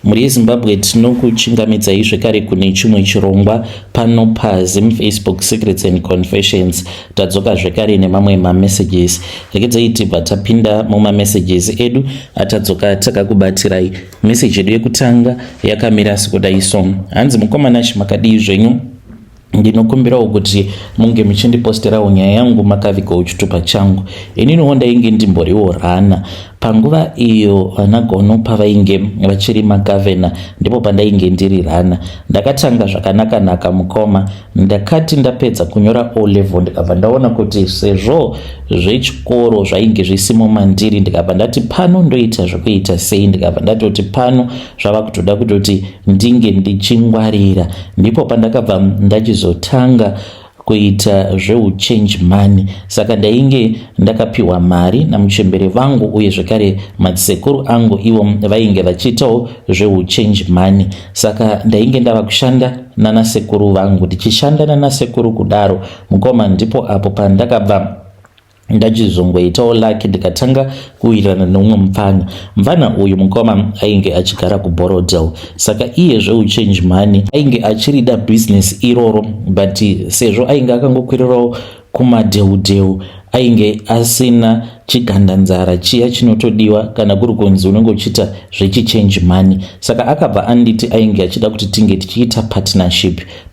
muri yeZimbabwe tinokuchingamidzai zvekare kune chimwe chirongwa pano paZimFacebook Secrets and Confessions. Tadzoka zvekare nemamwe mamessages. Rekedzai tibva tapinda mumamessages edu atadzoka takakubatirai. Message yedu yekutanga yakamira sekudai so: hanzi mukomana makadii zvenyu, ndinokumbirawo kuti munge muchindiposterawo nyaya yangu makavigawo chitupa changu. Ininiwo ndainge ndimboriwo rana panguva iyo vanagono pavainge vachiri magavhena, ndipo pandainge ndiri rana. Ndakatanga zvakanaka mukoma, ndakati ndapedza kunyora O level ndikabva ndaona kuti sezvo zvechikoro zvainge zvisimo mandiri, ndikabva ndati pano ndoita zvekuita sei, ndikabva ndatoti pano zvava kutoda kutoti ndinge ndichingwarira. Ndipo pandakabva ndachizotanga kuita zveuchange money. Saka ndainge ndakapiwa mari namuchembere vangu uye zvekare madzisekuru angu ivo vainge vachiitawo zveuchange money. Saka ndainge ndava kushanda nanasekuru vangu, ndichishanda nanasekuru kudaro mukoma, ndipo apo pandakabva ndachizongoitawo laki ndikatanga kuwirirana nomumwe mufana uyu mukoma ainge achigara kuBorodale. Saka iye zveuchange money ainge achirida business iroro, but sezvo ainge akangokwirirawo kumadheudheu ainge asina chigandanzara chiya chinotodiwa kana kuri kunzi unenge uchiita zvechichange money. Saka akabva anditi ainge achida kuti tinge tichiita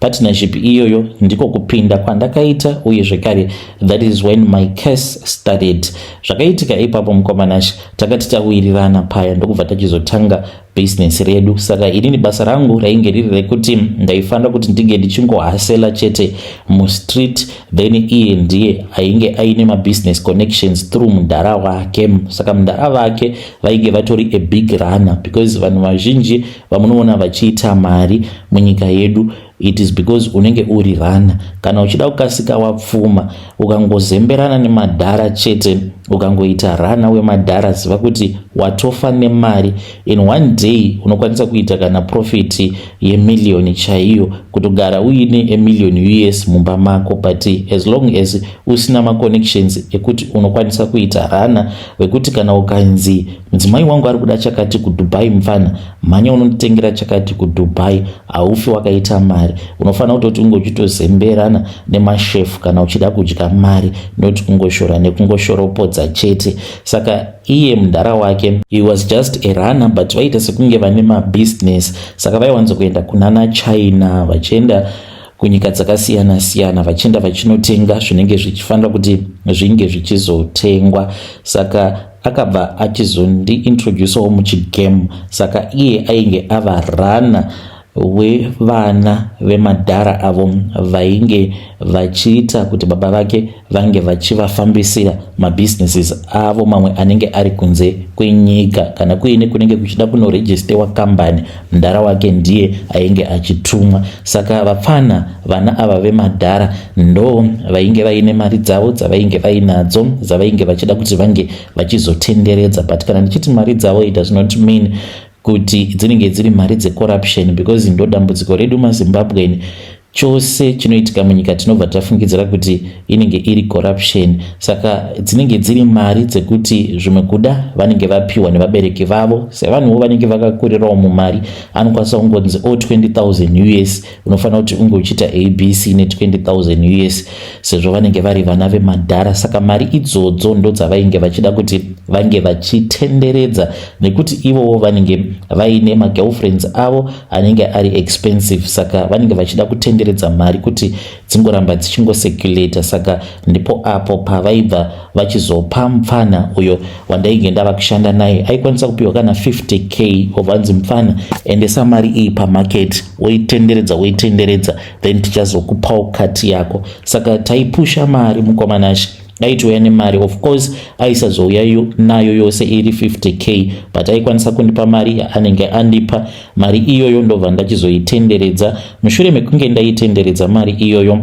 partnership iyoyo ndiko kupinda kwandakaita, uye zvekare that is when my case started. Zvakaitika ipapo mukomanashi takati tawirirana paya ndokubva tachizotanga business redu. Saka inini basa rangu rainge riri rekuti ndaifanira kuti ndige ndichingohasela chete mustreet, then iye ndiye ainge aine mabusiness connections through mudhara wake. Saka mudhara wake vainge vatori a big runner, because vanhu vazhinji vamunoona vachiita mari munyika yedu it is because unenge uri rana. Kana uchida kukasika wapfuma ukangozemberana nemadhara chete, ukangoita rana wemadhara, ziva kuti watofa nemari. In one day unokwanisa kuita kana profit ye1,000,000 chaiyo, kutogara uine $1,000,000 US mumba mako, but as long as usina ma-connections ekuti unokwanisa kuita rana wekuti kana ukanzi mudzimai wangu ari kuda chakati kuDubai mfana, mhanya unonditengera chakati kuDubai, haufi wakaita mari. Unofana kutoti ungochitozemberana nemashefu kana uchida kudya mari, noti kungoshora nekungoshoropodza chete. Saka iye mudhara wake he was just a runner, but vaita sekunge vane mabusiness. Saka vaiwanza kuenda kunana China, vachienda kunyika dzakasiyana siyana, vachienda vachinotenga zvinenge zvichifanira kuti zvinge zvichizotengwa. Saka akabva achizondiintroducewo muchigame. Saka iye ainge ava rana wevana vemadhara avo vainge vachiita kuti baba vake vange vachivafambisira mabusinesses avo mamwe anenge ari kunze kwenyika, kana kuine kunenge kuchida kunoregistewa kambani, mudhara wake ndiye ainge achitumwa. Saka vana ava vemadhara ndo vainge vaine mari dzavo dzavainge vainadzo, dzavainge vachida kuti vange vachizotenderedza. But kana ndichiti mari dzavo, it does not mean kuti dzinenge dziri mari dzecorruption, because ndo dambudziko redu maZimbabweni. Chose chinoitika munyika tinobva tafungidzira kuti inenge iri corruption. Saka dzinenge dziri mari dzekuti zvimwe kuda vanenge vapiwa nevabereki vavo, sevanhuwo vanenge vakakurirawo mumari. Anokwanisa kungonzi $20,000 US, unofanira kuti unge uchiita ABC ne$20,000 US, sezvo vanenge vari vana vemadhara. Saka mari idzodzo ndo dzavainge vachida kuti vange vachitenderedza, nekuti ivowo vanenge vaine magirlfriends avo anenge ari expensive. Saka vanenge vachida kutenderedza mari kuti dzingoramba dzichingoseculator. Saka ndipo apo pavaibva vachizopa mufana uyo wandainge ndava kushanda naye, aikwanisa kupiwa kana 50k ovanzi mufana endesa mari iyi pamarket, woitenderedza then tichazokupawo kati yako. Saka taipusha mari mukomanashi aitouya nemari. Of course aisazouya nayo yose iri 50k, but aikwanisa kundipa mari yaanenge andipa. Mari iyoyo ndobva ndachizoitenderedza. Mushure mekunge ndaitenderedza mari iyoyo,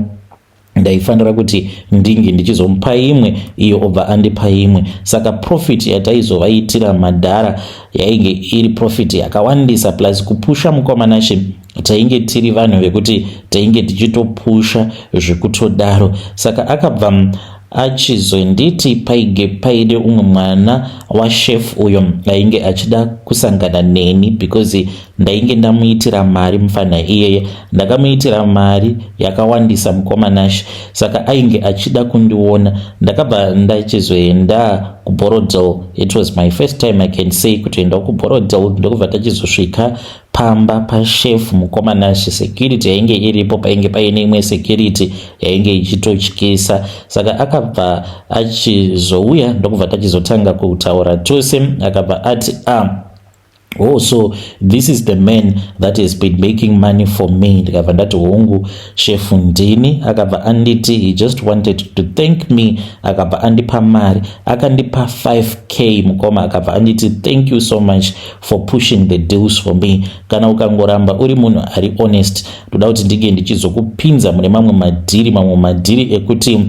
ndaifanira kuti ndinge ndichizomupa imwe, iyo obva andipa imwe. Saka profit yataizovaitira madhara yainge iri profit yakawandisa, plus kupusha mukomanashi tainge tiri vanhu vekuti tainge tichitopusha zvekutodaro. Saka akabva achizonditi paige paide umwe mwana wachef uyo ainge achida kusangana neni because ndainge ndamuitira mari mufana iyeye, ndakamuitira mari yakawandisa mukomanashi, saka ainge achida kundiona. Ndakabva ndachizoenda kuBorodale. It was my first time I can say kutoenda kuBorodale. Ndokubva tachizosvika pamba pachef mukomanashi. Security yainge iripo, painge paine imwe security yainge ichitotyisa, saka akabva achizouya ndokubva tachizotanga kutaura tose. Akabva ati oh, so this is the man that has been making money for me. Ndikabva ndati hongu chef ndini. Akabva anditi he just wanted to thank me. Akabva andipa mari, akandipa 5k mukoma. Akabva anditi thank you so much for pushing the deals for me. Kana ukangoramba uri munhu ari honest, ndoda kuti ndige ndichizokupinza mune mamwe madhiri ekuti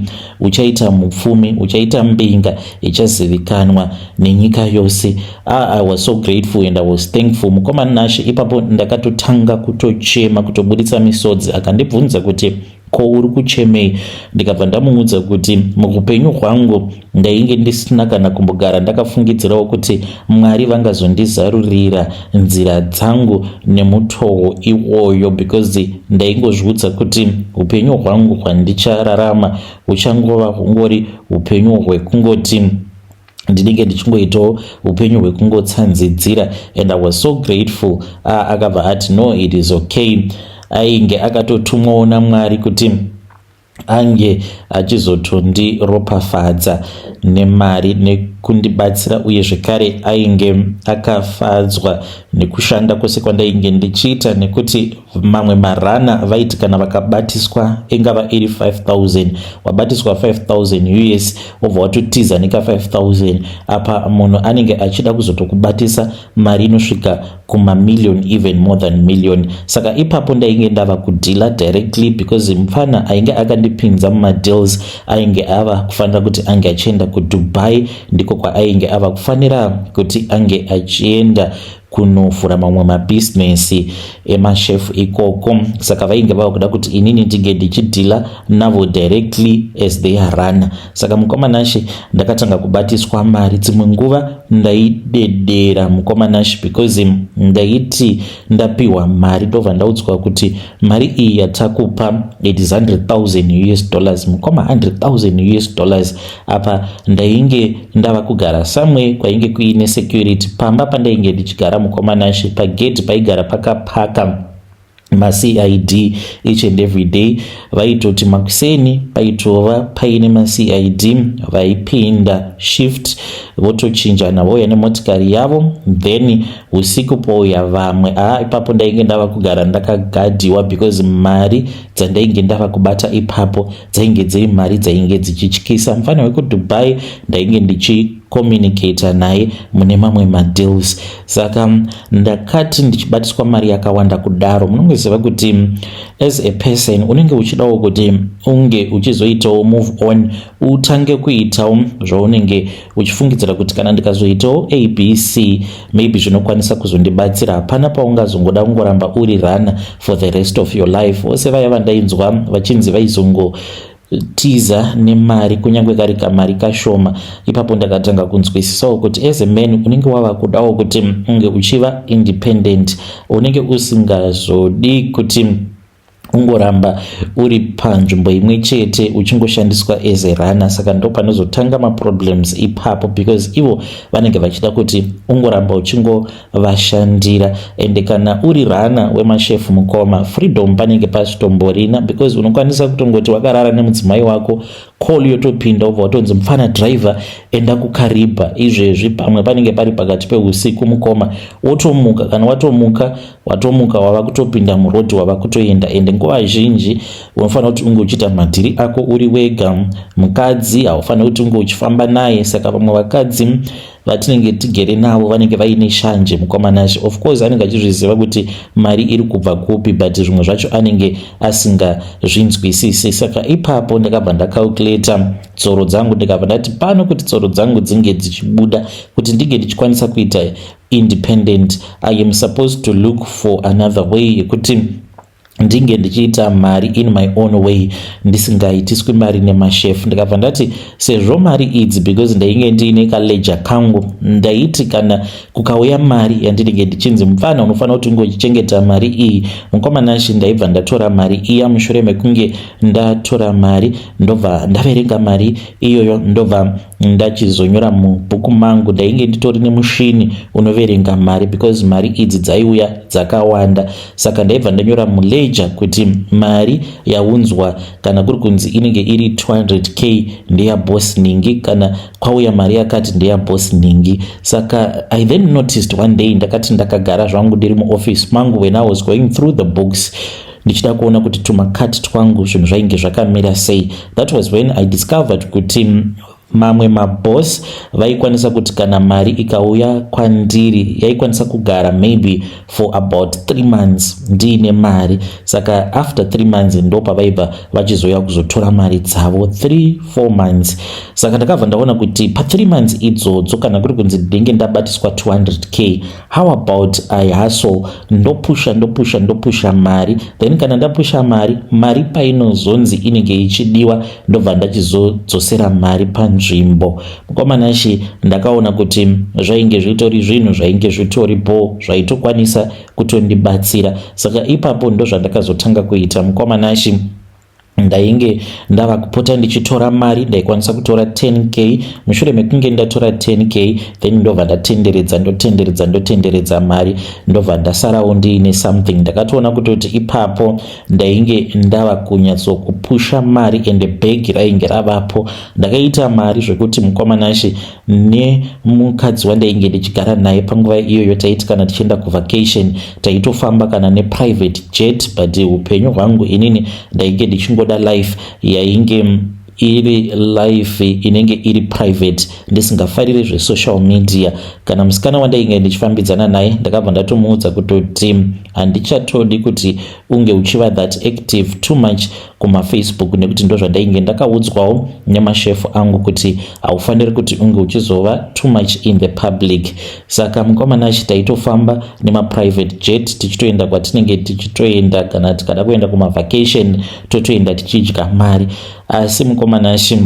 uchaita mupfumi, uchaita mbinga ichazivikanwa nenyika yose. I was so grateful and I was thankful. Mukoma Nashi ipapo ndakatotanga kutochema, kutobuditsa misodzi. Akandibvunza kuti ko uri kuchemei? Ndikabva ndamuudza kuti mukupenyu hwangu ndainge ndisina kana kumbogara ndakafungidzirawo kuti Mwari vangazondizarurira nzira dzangu nemutoo iwoyo, because ndaingozviudza kuti upenyu hwangu hwandichararama huchangova hungori upenyu hwekungoti ndinenge ndichingoitawo upenyu hwekungotsanzidzira. And I was so grateful. Akabva ati no, it is okay. Ainge akatotumwawo naMwari kuti ange achizotondiropafadza nemari nekundibatsira, uye zvekare ainge akafadzwa nekushanda kwose kwandainge ndichiita, nekuti mamwe marana vaiti kana vakabatiswa ingava iri 5,000, wabatiswa 5,000 US wobva watotiza nika 5,000, apa munhu anenge achida kuzotokubatisa mari inosvika kumamillion, even more than million. Saka ipapo ndainge ndava kudhila directly, because mufana ainge akandipinza mumadeals ainge ava kufanira kuti ange achienda kuDubai, ndiko kwaainge ava kufanira kuti ange achienda kunovhura mamwe mabhizinesi emachef ikoko. Saka vainge vava kuda kuti inini ndige ndichidhila navo directly as they run. Saka mukomanashi ndakatanga kubatiswa mari. Dzimwe nguva ndaidedera mukomanashi, because ndaiti ndapiwa mari ndobva ndaudzwa kuti mari iyi yatakupa it is $100,000 mukoma, $100,000. Apa ndainge ndava kugara somewhere kwainge kuine security. Pamba pandainge ndichigara mukomanashi, pagate paigara pakapaka maCID each and every day. Vaitoti makuseni paitova paine maCID vaipinda shift votochinjana vouya nemotikari yavo, then usiku pouya vamwe. Ipapo ndainge ndava kugara ndakagadhiwa, because mari dzandainge ndava kubata ipapo dzainge dziri mari dzainge dzichityisa. Mufana wekuDubai ndainge ndichicommunicata naye mune mamwe madeals. Saka ndakati ndichibatiswa mari yakawanda kudaro, munongoziva kuti as a person unenge uchidawo kuti unge uchizoitawo move on, utange kuitawo zvaunenge uchifungidzira kuti kana ndikazoitawo ABC maybe zvinokwanisa kuzondibatsira. Hapana paungazongoda kungoramba uri rana for the rest of your life. Vose vaya vandainzwa vachinzi vaizongo tiza nemari kunyange kari kamari kashoma. Ipapo ndakatanga kunzwisisawo kuti as a man unenge wava kudawo kuti unge uchiva independent, unenge usingazodi kuti ungoramba uri panzvimbo imwe chete uchingoshandiswa as a runner. Saka ndo panozotanga maproblems ipapo, because ivo vanenge vachida kuti ungoramba uchingovashandira. Ende kana uri runner wemachef mukoma, freedom panenge pasitomborina, because unokwanisa kutongoti wakarara nemudzimai wako, call yotopinda ubva watonzi mufana driver enda kuKariba. Izvezvi pamwe panenge pari pakati peusiku mukoma, wotomuka. Kana watomuka wava kutopinda murodhi wava kutoenda. Ende nguva zhinji unofanira kuti unge uchiita madhiri ako uri wega. Mukadzi haufaniri kuti unge uchifamba naye. Saka vamwe vakadzi vatinenge tigere navo vanenge vaine shanje mukomanashi. Of course anenge achizviziva kuti mari iri kubva kupi, but zvimwe zvacho anenge asingazvinzwisisi. Saka ipapo ndakabva ndacalculata tsoro dzangu, ndikabva ndati pano kuti tsoro dzangu dzinge dzichibuda kuti ndige ndichikwanisa kuita independent, I am supposed to look for another way yekuti ndinge ndichiita mari in my own way ndisingaitiswi mari nemashefu. Ndikabva ndati sezvo mari idzi, because ndainge ndiine kaleja kangu, ndaiti kana kukauya mari yandinenge ndichinzi mufana unofanira kuti ungochengeta mari iyi, mukomanashi ndaibva ndatora mari iya. Mushure mekunge ndatora mari ndobva ndaverenga mari iyoyo, ndobva ndachizonyora mubhuku mangu. Ndainge nditori nemushini unoverenga mari because mari idzi dzaiuya dzakawanda, saka ndaibva ndanyora muleja kuti mari yaunzwa kana kuri kunzi inenge iri 200k ndeya boss Ningi, kana kwauya mari yakati ndeya boss Ningi. Saka I then noticed one day, ndakati ndakagara zvangu ndiri muoffice mangu when I was going through the books ndichida kuona kuti tumakati twangu zvinhu zvainge zvakamira sei. That was when I discovered kuti mamwe maboss vaikwanisa kuti kana mari ikauya kwandiri yaikwanisa kugara maybe for about 3 months ndiine mari. Saka after 3 months ndopa vaibva vachizoya kuzotora mari dzavo 3-4 months. Saka ndakabva ndaona kuti pa 3 months idzodzo kana kuri kunzi ndinge ndabatiswa 200k, how about I hustle, ndopusha mari, then kana ndapusha mari painozonzi inenge ichidiwa ndobva ndachizodzosera mari panzvimbo. Mukomanashi ndakaona kuti zvainge zvitori zvinhu zvainge zvitoripo zvaitokwanisa kutondibatsira. Saka ipapo ndo zvandakazotanga kuita. Mukomanashi ndainge ndava kupota ndichitora mari, ndaikwanisa kutora 10k. Mushure mekunge ndatora 10k then ndobva ndotenderedza mari, ndobva ndasarawo ndiine something. Ndakatoona kuti ipapo ndainge ndava kunyatsokupusha mari ende bhegi rainge ravapo. Ndakaita mari zvekuti mukomanashi nemukadzi wandainge ndichigara naye panguva iyoyo taiti kana tichienda kuvacation taitofamba kana neprivate jet, but upenyu hwangu inini ndainge ndichingoda life yainge iri life inenge iri private, ndisingafariri zvesocial media. Kana musikana wandainge ndichifambidzana naye ndakabva ndatomuudza kutoti handichatodi kuti unge uchiva that active too much kumafacebook, nekuti ndo zvandainge ndakaudzwawo nemashefu angu kuti haufaniri kuti unge uchizova too much in the public. Saka mukomanashi taitofamba nemaprivate jet tichitoenda kwatinenge tichitoenda, kana tikada kuenda kumavacation totoenda tichidya mari. Asi mukomanashi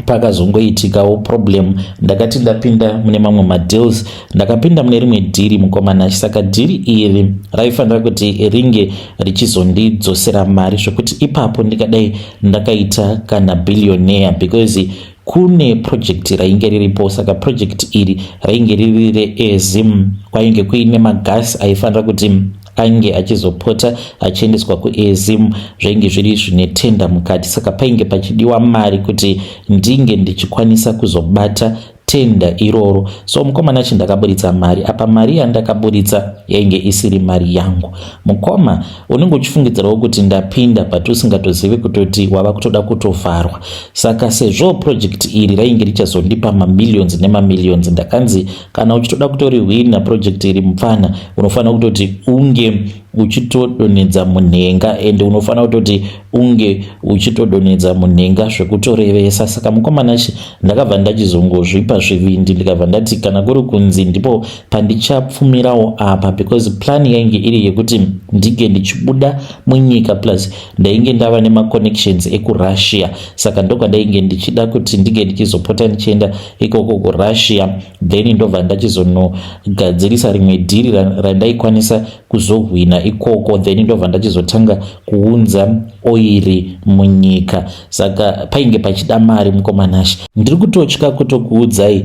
pakazongoitikawo problem, ndakati ndapinda mune mamwe madeals, ndakapinda mune rimwe dhiri mukomanashi. Saka dhiri iri raifanira kuti ringe richizondidzosera mari zvekuti ipapo ndikadai ndakaita kana billionaire, because kune project rainge riripo. Saka project iri rainge riri reEzim, kwainge kuine magasi aifanira kuti ange achizopota achiendeswa kuEzim, zvainge zviri zvine tenda mukati. Saka painge pachidiwa mari kuti ndinge ndichikwanisa kuzobata tenda iroro. So mukomanachi ndakaburitsa mari. Apa mari yandakaburitsa yainge isiri mari yangu. Mukoma unenge uchifungidzirawo kuti ndapinda but usingatozivi kutoti wava kutoda kutovharwa. Saka sezvo project iri rainge richazondipa mamillions nemamillions, ndakanzi kana uchitoda kutorihwina project iri mufana unofanira kutoti unge uchitodonedza munhenga, ende unofanira kutoti unge uchitodonedza munhenga zvekutorevesa. Saka mukomanachi ndakabva ndachizongozvipa zvivindi, ndikabva ndati kana kuri kunzi ndipo pandichapfumirawo apa, because plan yainge iri yekuti ndinge ndichibuda munyika, plus ndainge ndava nemaconnections ekuRussia. Saka ndokwandainge ndichida kuti ndinge ndichizopota ndichienda ikoko kuRussia, then ndobva ndachizonogadzirisa rimwe dhiri randaikwanisa kuzohwina ikoko, then ndobva ndachizotanga kuunza oiri munyika. Saka painge pachida mari mukomanashi. Ndiri kutotya kutokuudzai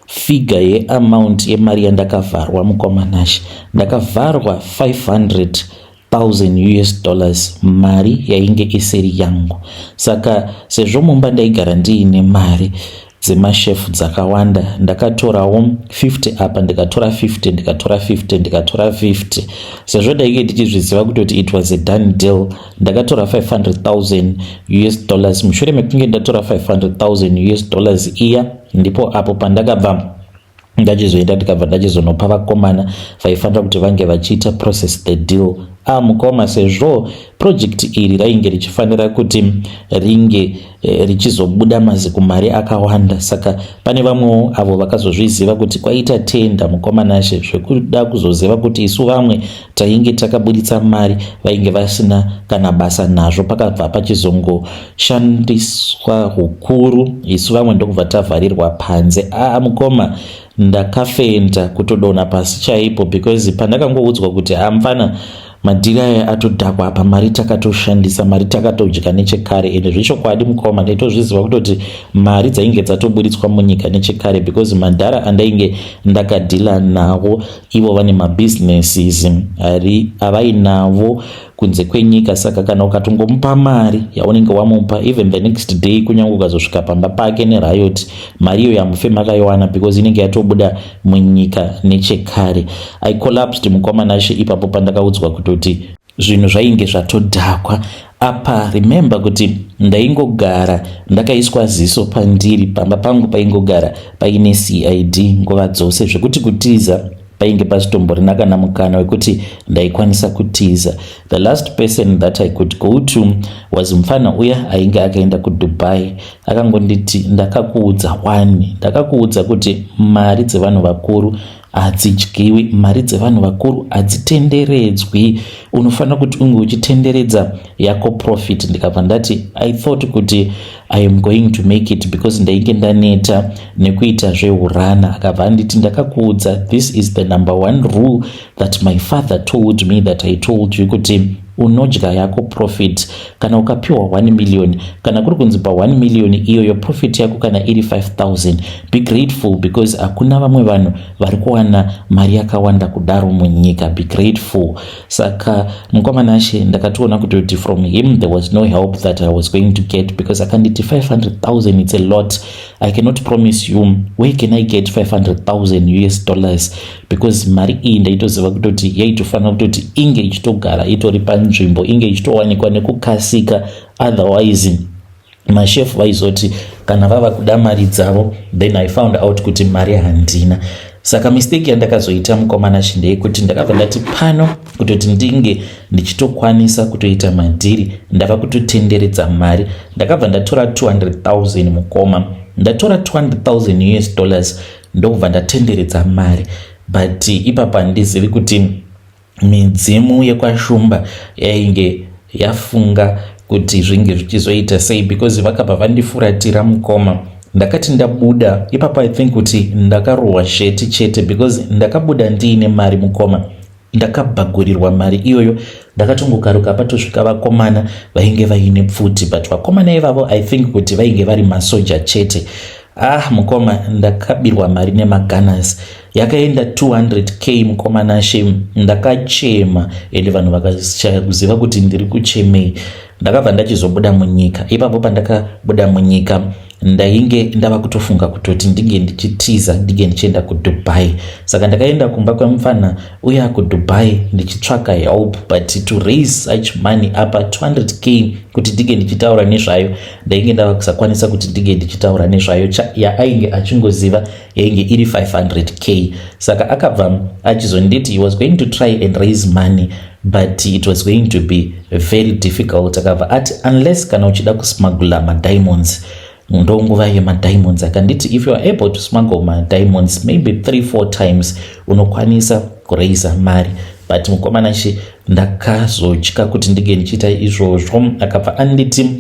figa yeamount yemari yandakavharwa mukomanashi. Ndakavharwa $500,000 mari yainge isiri yangu. Saka sezvo mumba ndaigara ndiine mari dzemashefu dzakawanda, ndakatorawo 50 apa, ndikatora 50, ndikatora 50, ndikatora 50. Sezvo ndainge ndichizviziva kutoti it was a done deal, ndakatora $500,000. Mushure mekunge ndatora $500,000 iya, ndipo apo pandakabva ndachizoenda ndikabva ndachizonopa vakomana vaifanira kuti vange vachiita process the deal. Mukoma, sezvo project iri rainge richifanira kuti ringe richizobuda maziko mari akawanda, saka pane vamwewo avo vakazozviziva kuti kwaita tenda mukomanashe zvekuda kuzoziva kuti isu vamwe tainge takabuditsa mari vainge vasina kana basa nazvo, pakabva pachizongoshandiswa hukuru, isu vamwe ndokubva tavharirwa panze. Mukoma, ndakafenda kutodona pasi chaipo, because pandakangoudzwa kuti mufana madhiri aya atodhakwa apa, mari takatoshandisa, mari takatodya nechekare. Ende zvechokwadi mukoma, ndaitozviziva kutoti mari dzainge dzatobuditswa munyika nechekare, because madhara andainge ndakadhila navo ivo vane mabusinesses avainavo kunze kwenyika. Saka kana ukatongomupa mari yaunenge wamupa, even the next day kunyange ukazosvika pamba pake neriot, mari iyo yamufe makaiwana, because inenge yatobuda munyika nechekare. I collapsed mukomanashe ipapo pandakaudzwa kutoti zvinhu zvainge zvatodhakwa. Apa remember kuti ndaingogara ndakaiswa ziso pandiri, pamba pangu paingogara paine CID nguva dzose, zvekuti kutiza painge pasitomborina kana mukana wekuti ndaikwanisa kutiza. The last person that I could go to was mufana uya ainge akaenda kuDubai. Akangonditi, ndakakuudza kuti mari dzevanhu vakuru hadzidyiwi, mari dzevanhu vakuru hadzitenderedzwi, unofanira kuti unge uchitenderedza yako profit. Ndikabva ndati I thought kuti I am going to make it, because ndainge ndaneta nekuita zveurana. Akabva anditi, ndakakuudza, this is the number one rule that my father told me that I told you, kuti unodya yako profit. Kana ukapiwa 1 million, kana kuri kunzi pa 1 million iyoyo profit yako kana iri 5,000, be grateful, because hakuna vamwe vanhu vari kuwana mari yakawanda kudaro munyika. Be grateful. Saka mukomanashe ndakatoona kuti from him there was no help that I was going to get, because akanditi 500,000 it's a lot. I cannot promise you where can I get 500,000 US dollars, because mari iyi ndaitoziva kutoti yaitofanira kutoti inge ichitogara itori panzvimbo, inge ichitowanikwa nekukasika. Otherwise mashefu vaizoti kana vava kuda mari dzavo, then I found out kuti mari handina. Saka mistake yandakazoita mukomanashe ndeyekuti ndakabva ndati pano kutoti ndinge ndichitokwanisa kutoita madhiri, ndava kutotenderedza mari. Ndakabva ndatora 200,000 mukoma, ndatora 200,000 US dollars ndokubva ndatenderedza mari. But ipapa handizivi kuti midzimu yekwashumba yainge yafunga kuti zvinge zvichizoita sei, because vakabva vandifuratira mukoma. Ndakati ndabuda ipapa I think kuti ndakarohwa sheti chete, because ndakabuda ndiine mari mukoma, ndakabhagurirwa mari iyoyo. Ndakatongokaruka patosvika vakomana vainge vaine pfuti, but vakomana ivavo I think kuti vainge vari masoja chete. Mukoma, ndakabirwa mari nemaganas, yakaenda 200k mukomanashe. Ndakachema ende vanhu vakashaya kuziva kuti ndiri kuchemei. Ndakabva ndachizobuda munyika. Ipapo pandakabuda munyika ndainge ndava kutofunga kutoti ndinge ndichitiza, ndinge ndichienda kuDubai. Saka ndakaenda kumba kwemufana uya kuDubai ndichitsvaka help, but to raise such money apa 200k kuti ndinge ndichitaura nezvayo, ndainge ndava kusakwanisa kuti ndinge ndichitaura nezvayo. Ainge achingoziva yainge iri 500k. Saka akabva achizonditi he was going to try and raise money, but it was going to be very difficult. Akabva ati unless kana uchida kusmagula madiamonds, ndonguva yemadiamonds. Akanditi if you are able to smuggle madiamonds maybe 3-4 times unokwanisa kuraisa mari. But mukomanashe ndakazotya kuti ndinge ndichiita izvozvo. Akabva anditi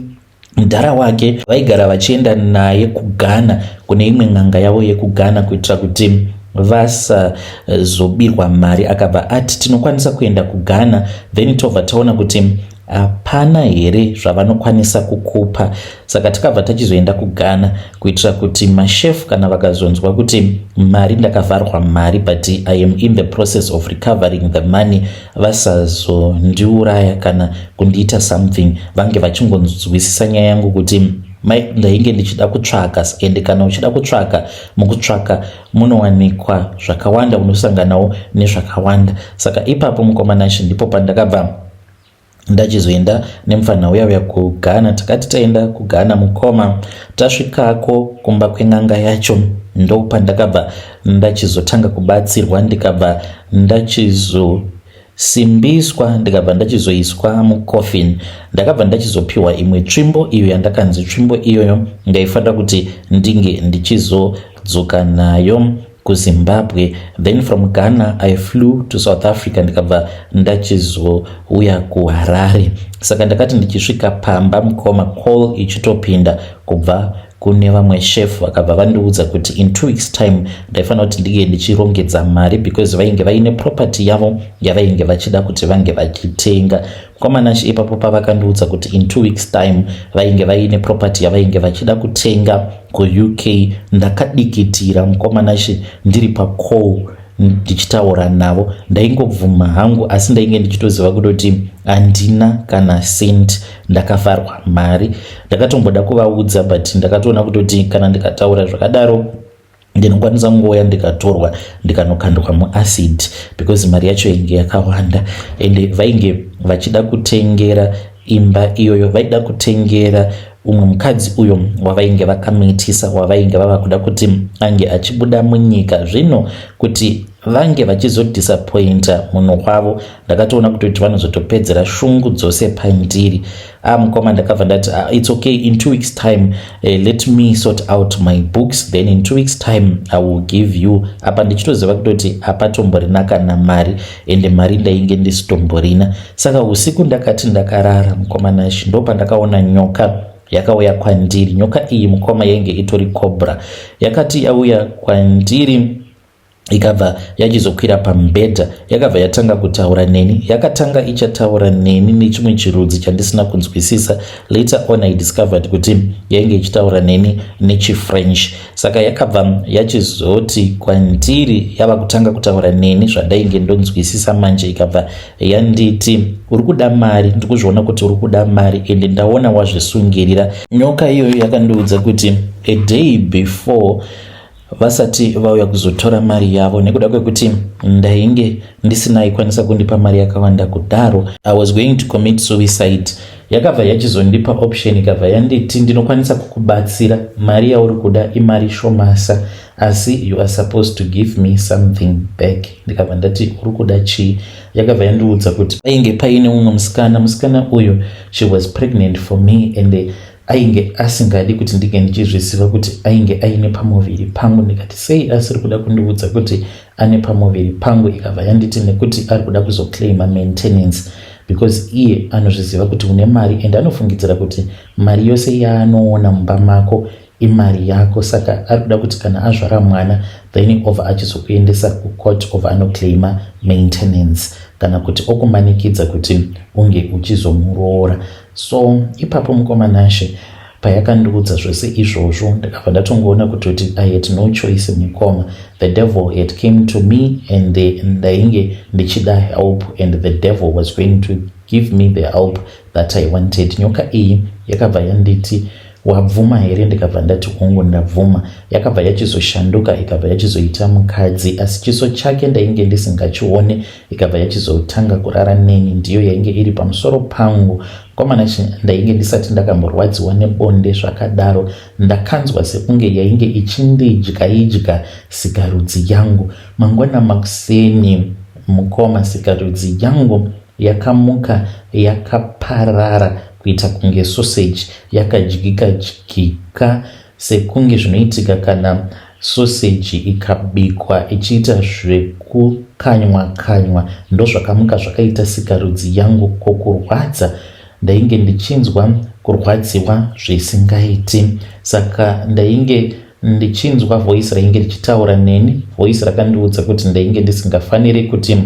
mudhara wake vaigara vachienda naye kuGhana, kune imwe n'anga yavo yekuGhana, kuitira kuti vasazobirwa mari. Akabva ati tinokwanisa kuenda kuGhana, then tobva taona kuti hapana here zvavanokwanisa kukupa. Saka takabva tachizoenda kuGhana kuitira kuti mashefu kana vakazonzwa kuti mari ndakavharwa mari, but I am in the process of recovering the money, vasazondiuraya kana kundiita something, vange vachingonzwisisa nyaya yangu kuti ndainge ndichida kutsvaka. Ende kana uchida kutsvaka, mukutsvaka munowanikwa zvakawanda, unosanganawo nezvakawanda. Saka ipapo mukomanashe ndipo pandakabva ndachizoenda nemufana uya kuGhana. Takati taenda kuGhana mukoma, tasvikako kumba kweng'anga yacho ndopa ndakabva ndachizotanga kubatsirwa, ndikabva ndachizosimbiswa, ndikabva ndachizoiswa mucoffin, ndakabva ndachizopiwa imwe tsvimbo iyo yandakanzi tsvimbo iyoyo ndaifanira kuti ndinge ndichizodzoka nayo kuZimbabwe. Then from Ghana I flew to South Africa, ndikabva ndachizouya kuHarare. Saka ndakati ndichisvika pamba mukoma, call ichitopinda kubva kune vamwe chef, vakabva vandiudza kuti in 2 weeks time ndaifanira kuti ndige ndichirongedza mari because vainge vaine property yavo yavainge vachida kuti vange vachitenga. Mukomanashi ipapo pavakandiudza kuti in 2 weeks time vainge vaine property yavainge vachida kutenga kuUK. Ndakadikitira mukomanashi ndiri pacall ndichitaura navo, ndaingobvuma hangu, asi ndainge ndichitoziva kutoti handina kana sent, ndakafarwa mari. Ndakatomboda kuvaudza but ndakatoona kutoti kana ndikataura zvakadaro ndinokwanisa kungoya ndikatorwa ndikanokandwa muacid because mari yacho inge yakawanda, ende vainge vachida kutengera imba iyoyo, vaida kutengera umwe mukadzi uyo wavainge vakamitisa, wavainge vava kuda kuti ange achibuda munyika. Zvino kuti vange vachizodisappointa munhu wavo, ndakatoona kuti vanozotopedzera shungu dzose pandiri. Mukoma ndakabva ndati it's okay, in 2 weeks time let me sort out my books, then in 2 weeks time I will give you. Apa ndichitoziva kutoti apatomborina kana mari, ende mari ndainge ndisitomborina. Saka usiku ndakati ndakarara mukomanashi, ndopa ndakaona nyoka yakauya kwandiri. Nyoka iyi mukoma yainge itori cobra. Yakati yauya kwandiri ikabva yachizokwira pamubhedha, yakabva yatanga kutaura neni. Yakatanga ichataura neni nechimwe chirudzi chandisina kunzwisisa. Later on I discovered kuti yainge ichitaura neni nechiFrench. Saka yakabva yachizoti kwandiri yava kutanga kutaura neni zvandainge ndonzwisisa manje. Ikabva yanditi uri kuda mari, ndikuzviona kuti uri kuda mari, ende ndaona wazvisungirira. Nyoka iyoyo yakandiudza kuti a day before vasati vauya kuzotora mari yavo, nekuda kwekuti ndainge ndisina ikwanisa kundipa mari yakawanda kudaro, I was going to commit suicide. Yakabva yachizondipa option, ikabva yanditi ndinokwanisa kukubatsira, mari yauri kuda imari shomasa, asi you are supposed to give me something back. Ndikabva ndati uri kuda chii? Yakabva yandiudza kuti ainge paine umwe musikana uyu, she was pregnant for me, and ainge asingadi kuti ndinge ndichizviziva kuti ainge aine pamuviri pangu. Ndikati sei asiri kuda kundiudza kuti ane pamuviri pangu? Ikabva yanditi nekuti ari kuda kuzoclaima maintenance, because iye anozviziva kuti une mari, ende anofungidzira kuti mari yose yaanoona mumba mako imari yako. Saka ari kuda kuti kana azvara mwana then over achizokuendesa kucourt over anoclaima maintenance, kana kuti okumanikidza kuti unge uchizomuroora. So ipapo mukomanashi payakandiudza zvose izvozvo, ndakabva ndatongoona kuti I had no choice mukoma. The devil had came to me and ndainge ndichida help, and the devil was going to give me the help that I wanted. Nyoka iyi yakabva yanditi wabvuma here? Ndikabva ndati ongo ndabvuma. Yakabva yachizoshanduka, ikabva yachizoita mukadzi, asi chiso chake ndainge ndisingachione. Ikabva yachizotanga kurara neni, ndiyo yainge iri pamusoro pangu. Komanachi ndainge ndisati ndakamborwadziwa nebonde zvakadaro. Ndakanzwa sekunge yainge ichindidya sikarudzi yangu. Mangwana makuseni mukoma, sikarudzi yangu yakamuka yakaparara kuita kunge sausage, yakadyika sekunge zvinoitika kana sausage ikabikwa ichiita zvekukanywa. Ndo zvakamuka zvakaita sikarudzi yangu. Kokurwadza ndainge ndichinzwa kurwadziwa zvisingaiti. Saka ndainge ndichinzwa voice rainge richitaura neni, voice rakandiudza kuti ndainge ndisingafaniri kuti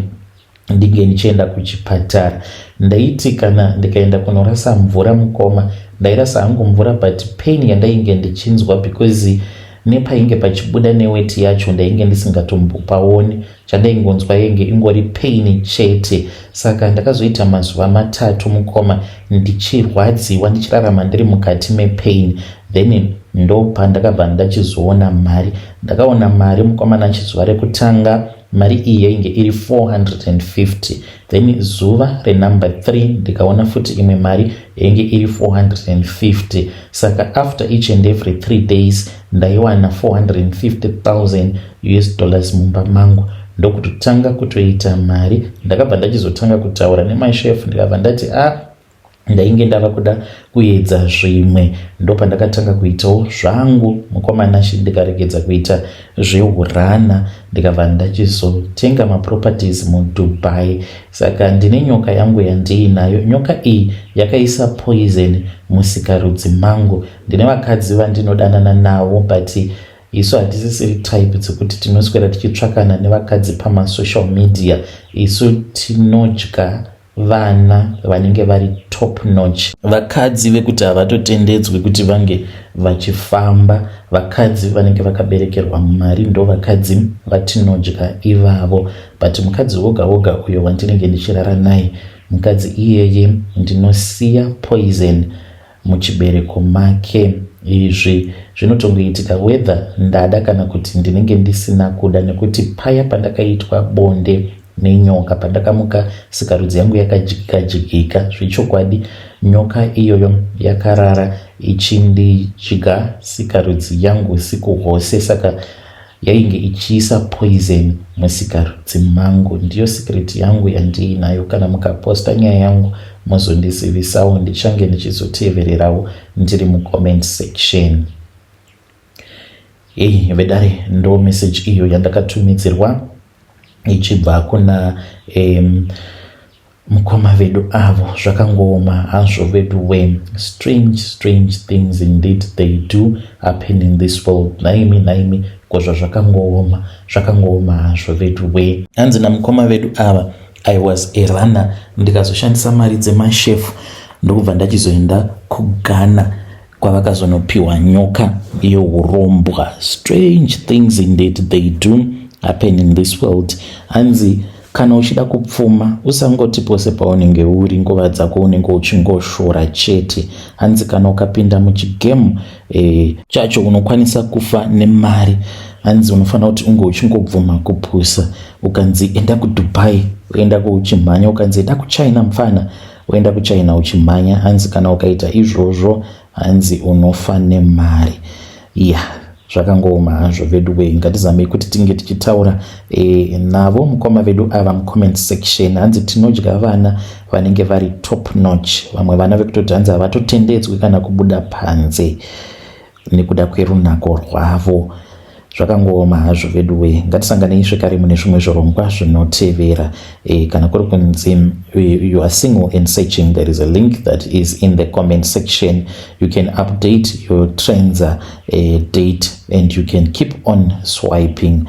ndinge ndichienda kuchipatara. Ndaiti kana ndikaenda kunorasa mvura mukoma, ndairasa hangu mvura, but pain yandainge ndichinzwa because nepainge pachibuda neweti yacho ndainge ndisingatombopaoni. Chandaingonzwa yenge ingori pain chete. Saka ndakazoita mazuva 3 mukoma ndichirwadziwa, ndichirarama ndiri mukati mepain. Then ndo pandakabva ndachizoona mari. Ndakaona mari mukoma nachizuva rekutanga mari iyi yainge iri 450. Then zuva renumber 3 ndikaona futi imwe mari yainge iri 450. Saka after each and every 3 days ndaiwana 450,000 US dollars mumba mangu. Ndokutotanga kutoita mari. Ndakabva ndachizotanga kutaura nemashefu ndikabva ndati ndainge ndava kuda kuedza zvimwe. Ndopandakatanga kuitawo zvangu mukomana ndikaregedza kuita zveurana ndikabva ndachizotenga maproperties muDubai. Saka ndine nyoka yangu yandiinayo. Nyoka iyi yakaisa poison musikarudzi mangu. Ndine vakadzi vandinodanana navo but isu hatisisiri type dzekuti tinoswera tichitsvakana nevakadzi pamasocial media. Isu tinodya vana vanenge vari top notch, vakadzi vekuti havatotendedzwi kuti vange vachifamba, vakadzi vanenge vakaberekerwa mari ndo vakadzi vatinodya ivavo. But mukadzi woga woga uyo wandinenge ndichirara naye, mukadzi iyeye ndinosiya poison muchibereko make. Izvi zvinotongoitika whether ndada kana kuti ndinenge ndisina kuda, nekuti paya pandakaitwa bonde nenyoka, pandakamuka sikarudzi yangu yakajigika zvechokwadi. Nyoka iyoyo yakarara ichindidya sikarudzi yangu usiku hwose, saka yainge ichiisa poison musikarudzi mangu. Ndiyo secret yangu yandiinayo. Kana mukaposta nyaya yangu muzondizivisawo, ndichange ndichizotevererawo ndiri mucomment section. Vedare ndo message iyo yandakatumidzirwa ichibva kuna mukoma vedu avo. Zvakangooma hazvo vedu we. Strange things indeed they do happen in this world. Naimi kozva zvakangooma hazvo vedu we. Hanzi namukoma vedu ava, I was a runner, ndikazoshandisa mari dzemashefu ndokubva ndachizoenda kuGhana kwavakazonopiwa nyoka iyo urombwa. Strange things indeed they do happen in this world. Hanzi kana uchida kupfuma usangoti pose paunenge uri nguva dzako unenge uchingoshora chete. Hanzi kana ukapinda muchigemu chacho unokwanisa kufa nemari. Hanzi unofanira kuti unge uchingobvuma kupusa. Ukanzi enda kuDubai uenda kuchimhanya, ukanzi enda kuChina mfana uenda kuChina uchimhanya. Hanzi kana ukaita izvozvo hanzi unofa nemari. Zvakangooma hazvo vedu we. Ngatizamei kuti tinge tichitaura navo mukoma vedu ava mucomment section. Hanzi tinodya vana vanenge vari top notch. Vamwe vana vekutoti hanzi havatotendedzwi kana kubuda panze nekuda kwerunako rwavo. Zvakangooma hazvo vedu we. Ngatisanganei zvekare mune zvimwe zvirongwa zvinotevera. Kana kuri kunzi you are single and searching, there is a link that is in the comment section. You can update your trends date and you can keep on swiping.